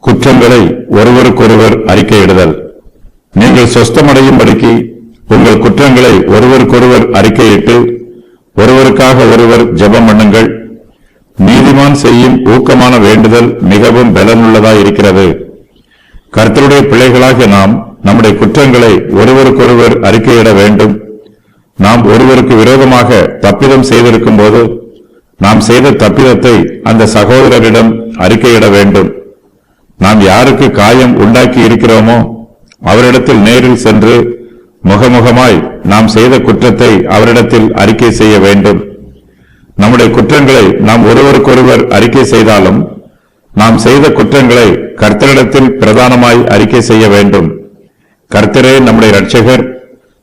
குற்றங்களை ஒருவருக்கொருவர் அறிக்கையிடுதல். நீங்கள் சொஸ்தமடையும்படிக்கு உங்கள் குற்றங்களை ஒருவருக்கொருவர் அறிக்கையிட்டு ஒருவருக்காக ஒருவர் ஜெபம் பண்ணுங்கள். நீதிமான் செய்யும் ஊக்கமான வேண்டுதல் மிகவும் பலனுள்ளதாயிருக்கிறது. கர்த்தருடைய பிள்ளைகளாகிய நாம் நம்முடைய குற்றங்களை ஒருவருக்கொருவர் அறிக்கையிட வேண்டும். நாம் ஒருவருக்கு விரோதமாக தப்பிதம் செய்திருக்கும் போது நாம் செய்த தப்பிதத்தை அந்த சகோதரரிடம் அறிக்கையிட வேண்டும். நாம் யாருக்கு காயம் உண்டாக்கி இருக்கிறோமோ அவரிடத்தில் நேரில் சென்று முகமுகமாய் நாம் செய்த குற்றத்தை அவரிடத்தில் அறிக்கை செய்ய வேண்டும். நம்முடைய குற்றங்களை நாம் ஒருவருக்கொருவர் அறிக்கை செய்தாலும் நாம் செய்த குற்றங்களை கர்த்தரிடத்தில் பிரதானமாய் அறிக்கை செய்ய வேண்டும். கர்த்தரே நம்முடைய இரட்சகர்,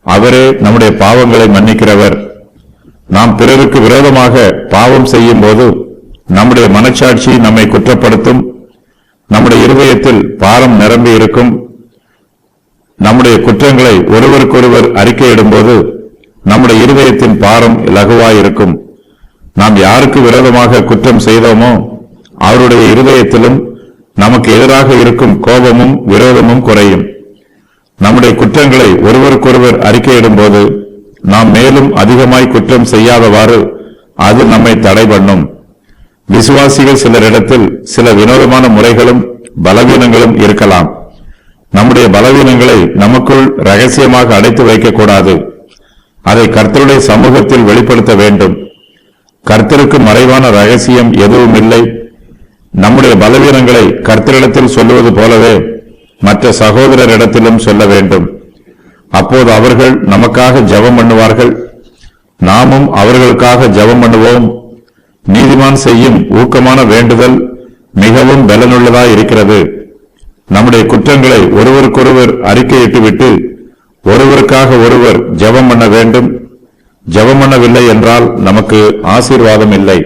அவரே நம்முடைய பாவங்களை மன்னிக்கிறவர். நாம் பிறருக்கு விரோதமாக பாவம் செய்யும் போது நம்முடைய மனச்சாட்சி நம்மை குற்றப்படுத்தும். நம்முடைய இருதயத்தில் பாரம் நிரம்பி இருக்கும். நம்முடைய குற்றங்களை ஒருவருக்கொருவர் அறிக்கையிடும் போது நம்முடைய இருதயத்தின் பாரம் லகுவாயிருக்கும். நாம் யாருக்கு விரோதமாக குற்றம் செய்தோமோ அவருடைய இருதயத்திலும் நமக்கு எதிராக இருக்கும் கோபமும் விரோதமும் குறையும். நம்முடைய குற்றங்களை ஒருவருக்கொருவர் அறிக்கையிடும் போது நாம் மேலும் அதிகமாய் குற்றம் செய்யாதவாறு அது நம்மை தடை பண்ணும். விசுவாசிகள் சிலரிடத்தில் சில வினோதமான முறைகளும் பலவீனங்களும் இருக்கலாம். நம்முடைய பலவீனங்களை நமக்குள் ரகசியமாக அடைத்து வைக்கக்கூடாது. அதை கர்த்தருடைய சமூகத்தில் வெளிப்படுத்த வேண்டும். கர்த்தருக்கு மறைவான ரகசியம் எதுவும் இல்லை. நம்முடைய பலவீனங்களை கர்த்தரிடத்தில் சொல்லுவது போலவே மற்ற சகோதரரிடத்திலும் சொல்ல வேண்டும். அப்போது அவர்கள் நமக்காக ஜெபம் பண்ணுவார்கள், நாமும் அவர்களுக்காக ஜெபம் பண்ணுவோம். நீதிமான் செய்யும் ஊக்கமான வேண்டுதல் மிகவும் பலனுள்ளதாய் இருக்கிறது. நம்முடைய குற்றங்களை ஒருவருக்கொருவர் அறிக்கையிட்டுவிட்டு ஒருவருக்காக ஒருவர் ஜெபம் பண்ண வேண்டும். ஜெபம் பண்ணவில்லை என்றால் நமக்கு ஆசீர்வாதம் இல்லை.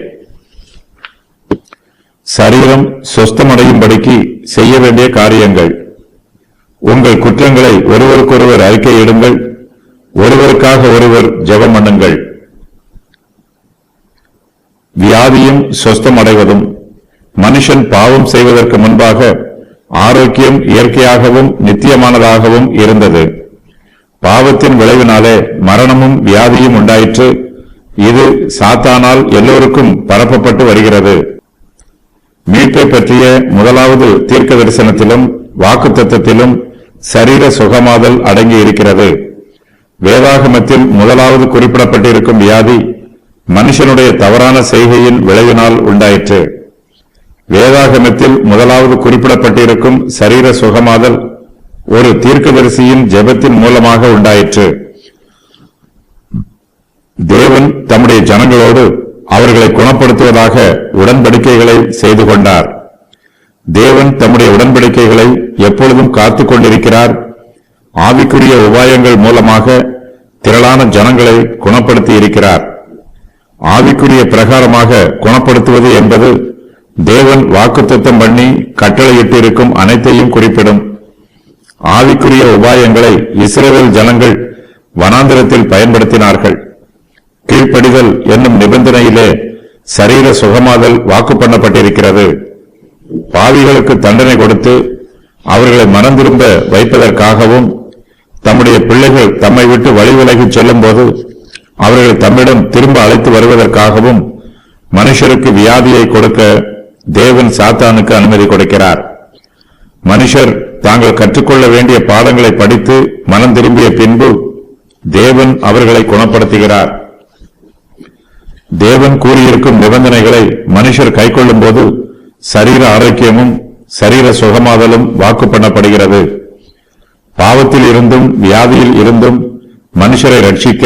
சரீரம் சொஸ்தமடையும்படிக்கு செய்ய வேண்டிய காரியங்கள். உங்கள் குற்றங்களை ஒருவருக்கொருவர் அறிக்கையிடுங்கள். ஒருவருக்காக ஒருவர் ஜெபம் பண்ணுங்கள். வியாதியும் சொஸ்தமடைவதும். மனுஷன் பாவம் செய்வதற்கு முன்பாக ஆரோக்கியம் இயற்கையாகவும் நித்தியமானதாகவும் இருந்தது. பாவத்தின் விளைவினாலே மரணமும் வியாதியும் உண்டாயிற்று. இது சாத்தானால் எல்லோருக்கும் பரப்பப்பட்டு வருகிறது. மீட்பை பற்றிய முதலாவது தீர்க்க தரிசனத்திலும் வாக்குத்தத்தத்திலும் சரீர சுகமாதல் அடங்கி இருக்கிறது. வேதாகமத்தில் முதலாவது குறிப்பிடப்பட்டிருக்கும் வியாதி மனுஷனுடைய தவறான செய்கையின் விளைவினால் உண்டாயிற்று. வேதாகமத்தில் முதலாவது குறிப்பிடப்பட்டிருக்கும் சரீர சுகமாதல் ஒரு தீர்க்கதரிசியின் ஜெபத்தின் மூலமாக உண்டாயிற்று. தேவன் தம்முடைய ஜனங்களோடு அவர்களை குணப்படுத்துவதாக உடன்படிக்கைகளை செய்து கொண்டார். தேவன் தம்முடைய உடன்படிக்கைகளை எப்பொழுதும் காத்துக் கொண்டிருக்கிறார். ஆவிக்குரிய உபாயங்கள் மூலமாக திரளான ஜனங்களை குணப்படுத்தி இருக்கிறார். ஆவிக்குரிய பிரகாரமாக குணப்படுத்துவது என்பது தேவன் வாக்குத்தத்தம் பண்ணி கட்டளையிட்டு இருக்கும் அனைத்தையும் குறிப்பிடும். ஆவிக்குரிய உபாயங்களை இஸ்ரவேல் ஜனங்கள் வனாந்திரத்தில் பயன்படுத்தினார்கள். கீழ்ப்படிதல் என்னும் நிபந்தனையிலே சரீர சுகமாதல் வாக்கு பண்ணப்பட்டிருக்கிறது. பாவிகளுக்கு தண்டனை கொடுத்து அவர்களை மனம் திரும்ப வைப்பதற்காகவும் தம்முடைய பிள்ளைகள் தம்மை விட்டு வழி விலகி செல்லும் போது அவர்கள் தம்மிடம் திரும்ப அழைத்து வருவதற்காகவும் மனுஷருக்கு வியாதியை கொடுக்க தேவன் சாத்தானுக்கு அனுமதி கொடுக்கிறார். மனுஷர் தாங்கள் கற்றுக்கொள்ள வேண்டிய பாடங்களை படித்து மனம் திரும்பிய பின்பு தேவன் அவர்களை குணப்படுத்துகிறார். தேவன் கூறியிருக்கும் நிபந்தனைகளை மனுஷர் கைக்கொள்ளும் போது சரீர ஆரோக்கியமும் சரீர சுகமாதலும் வாக்கு பண்ணப்படுகிறது. பாவத்தில் இருந்தும் வியாதியில் இருந்தும் மனுஷரை ரட்சிக்க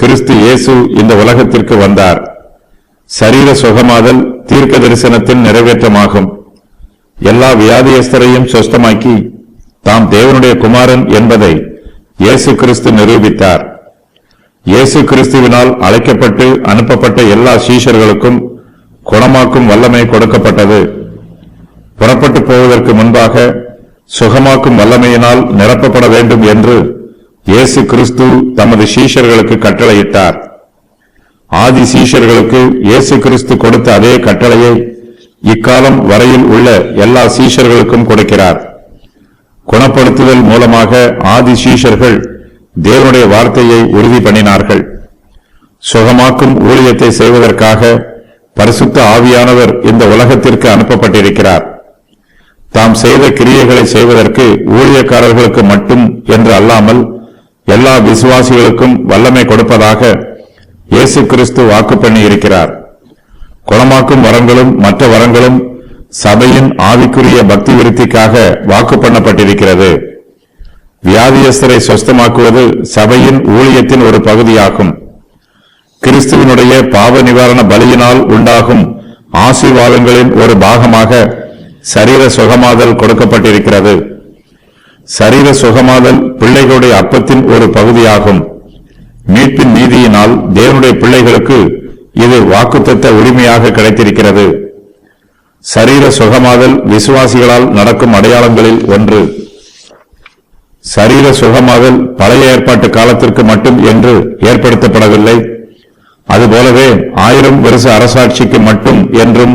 கிறிஸ்து இயேசு இந்த உலகத்திற்கு வந்தார். சரீர சுகமாதல் தீர்க்க தரிசனத்தின் நிறைவேற்றமாகும். எல்லா வியாதியஸ்தரையும் சொஸ்தமாக்கி தாம் தேவனுடைய குமாரன் என்பதை இயேசு கிறிஸ்து நிரூபித்தார். இயேசு கிறிஸ்துவினால் அழைக்கப்பட்டு அனுப்பப்பட்ட எல்லா சீஷர்களுக்கும் குணமாக்கும் வல்லமை கொடுக்கப்பட்டது. புறப்பட்டு போவதற்கு முன்பாக சுகமாக்கும் வல்லமையினால் நிரப்பப்பட வேண்டும் என்று இயேசு கிறிஸ்து தமது சீஷர்களுக்கு கட்டளையிட்டார். ஆதி சீஷர்களுக்கு இயேசு கிறிஸ்து கொடுத்த அதே கட்டளையை இக்காலம் வரையில் உள்ள எல்லா சீஷர்களுக்கும் கொடுக்கிறார். குணப்படுத்துதல் மூலமாக ஆதி சீஷர்கள் தேவனுடைய வார்த்தையை உறுதி பண்ணினார்கள். சுகமாக்கும் ஊழியத்தை செய்வதற்காக பரிசுத்த ஆவியானவர் இந்த உலகத்திற்கு அனுப்பப்பட்டிருக்கிறார். தாம் செய்த கிரியைகளை செய்வதற்கு ஊழியக்காரர்களுக்கு மட்டும் என்று அல்லாமல் எல்லா விசுவாசிகளுக்கும் வல்லமை கொடுப்பதாக இயேசு கிறிஸ்து வாக்கு பண்ணி இருக்கிறார். குணமாக்கும் வரங்களும் மற்ற வரங்களும் சபையின் ஆவிக்குரிய பக்தி விருத்திக்காக வாக்கு பண்ணப்பட்டிருக்கிறது. வியாதியஸ்தரை சொஸ்தமாக்குவது சபையின் ஊழியத்தின் ஒரு பகுதியாகும். கிறிஸ்துவனுடைய பாவ நிவாரண பலியினால் உண்டாகும் ஆசீர்வாதங்களின் ஒரு பாகமாக சரீர சுகமாதல் கொடுக்கப்பட்டிருக்கிறது. சரீர சுகமாதல் பிள்ளைகளுடைய அப்பத்தின் ஒரு பகுதியாகும். மீட்பின் நீதியினால் தேவனுடைய பிள்ளைகளுக்கு இது வாக்குத்தத்த உரிமையாக கிடைத்திருக்கிறது. சரீர சுகமாதல் விசுவாசிகளால் நடக்கும் அடையாளங்களில் ஒன்று. சரீர சுகமாதல் பழைய ஏற்பாட்டு காலத்திற்கு மட்டும் என்று ஏற்படுத்தப்படவில்லை. அதுபோலவே 1000 வருஷ அரசாட்சிக்கு மட்டும் என்றும்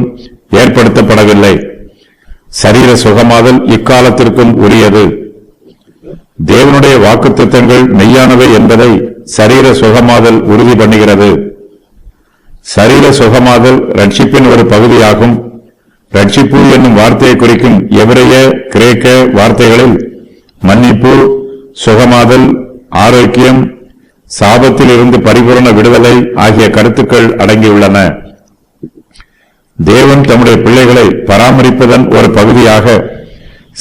ஏற்படுத்தப்படவில்லை. சரீர சுகமாதல் இக்காலத்திற்கும் உரியது. தேவனுடைய வாக்குத்தத்தங்கள் மெய்யானவை என்பதை சரீர சுகமாதல் உறுதி பண்ணுகிறது. சரீர சுகமாதல் ரட்சிப்பின் ஒரு பகுதியாகும். ரட்சிப்பு என்னும் வார்த்தையை குறிக்கும் எபிரேய கிரேக்க வார்த்தைகளில் மன்னிப்பு, சுகமாதல், ஆரோக்கியம், சாபத்தில் இருந்து பரிபூரண விடுதலை ஆகிய கருத்துக்கள் அடங்கியுள்ளன. தேவன் தம்முடைய பிள்ளைகளை பராமரிப்பதன் ஒரு பகுதியாக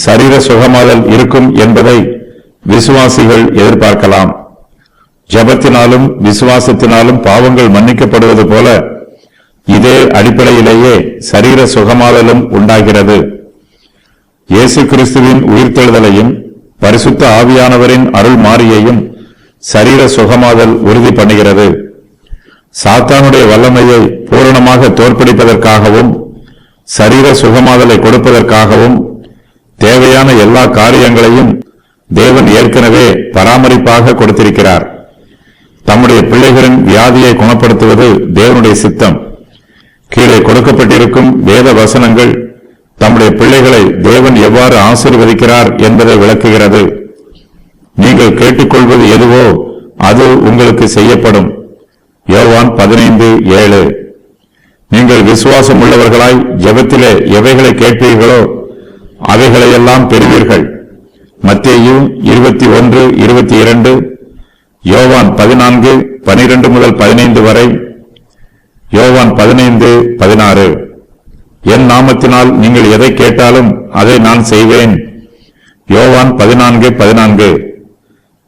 சரீர சுகமாதல் இருக்கும் என்பதை விசுவாசிகள் எதிர்பார்க்கலாம். ஜெபத்தினாலும் விசுவாசத்தினாலும் பாவங்கள் மன்னிக்கப்படுவது போல இதே அடிப்படையிலேயே சரீர சுகமாதலும் உண்டாகிறது. இயேசு கிறிஸ்துவின் உயிர்த்தெழுதலையும் பரிசுத்த ஆவியானவரின் அருள் மாறியையும் சரீர சுகமாதல் உறுதி பண்ணுகிறது. சாத்தானுடைய வல்லமையை பூரணமாக தோற்கடிப்பதற்காகவும் சரீர சுகமாதலை கொடுப்பதற்காகவும் தேவையான எல்லா காரியங்களையும் தேவன் ஏற்கனவே பராமரிப்பாக கொடுத்திருக்கிறார். தம்முடைய பிள்ளைகளின் வியாதியை குணப்படுத்துவது தேவனுடைய சித்தம். கீழே கொடுக்கப்பட்டிருக்கும் வேத வசனங்கள் தம்முடைய பிள்ளைகளை தேவன் எவ்வாறு ஆசீர்வதிக்கிறார் என்பதை விளக்குகிறது. நீங்கள் கேட்டுக்கொள்வது எதுவோ அது உங்களுக்கு செய்யப்படும். யோவான் 15:7. நீங்கள் விசுவாசம் உள்ளவர்களாய் ஜெபத்திலே எவைகளை கேட்பீர்களோ அவைகளையெல்லாம் பெறுவீர்கள். மத்தேயு 21:22, யோவான் 14:12 முதல் 15 வரை, யோவான் 15:16. என் நாமத்தினால் நீங்கள் எதை கேட்டாலும் அதை நான் செய்வேன். யோவான் 14:14.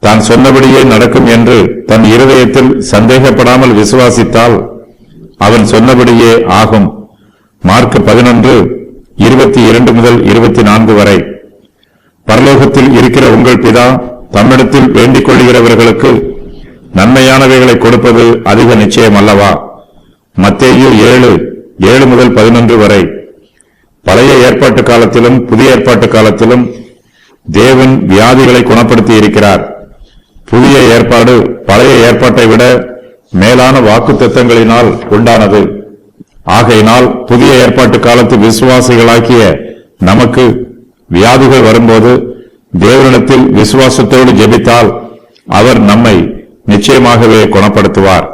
தான் சொன்னபடியே நடக்கும் என்று தன் இருதயத்தில் சந்தேகப்படாமல் விசுவாசித்தால் அவன் சொன்னபடியே ஆகும். மார்க் 11:22 முதல் 24 வரை. பரலோகத்தில் இருக்கிற உங்கள் பிதா தம்மிடத்தில் வேண்டிக் கொள்கிறவர்களுக்கு நன்மையானவைகளை கொடுப்பது அதிக நிச்சயம் அல்லவா? மத்தேயு 7:7 முதல் 11 வரை. பழைய ஏற்பாட்டு காலத்திலும் புதிய ஏற்பாட்டு காலத்திலும் தேவன் வியாதிகளை குணப்படுத்தி இருக்கிறார். புதிய ஏற்பாடு பழைய ஏற்பாட்டை விட மேலான வாக்குத்தத்தங்களினால் உண்டானது. ஆகையினால் புதிய ஏற்பாட்டு காலத்து விசுவாசிகளாக்கிய நமக்கு வியாதிகள் வரும்போது தேவனிடத்தில் விசுவாசத்தோடு ஜெபித்தால் அவர் நம்மை நிச்சயமாகவே குணப்படுத்துவார்.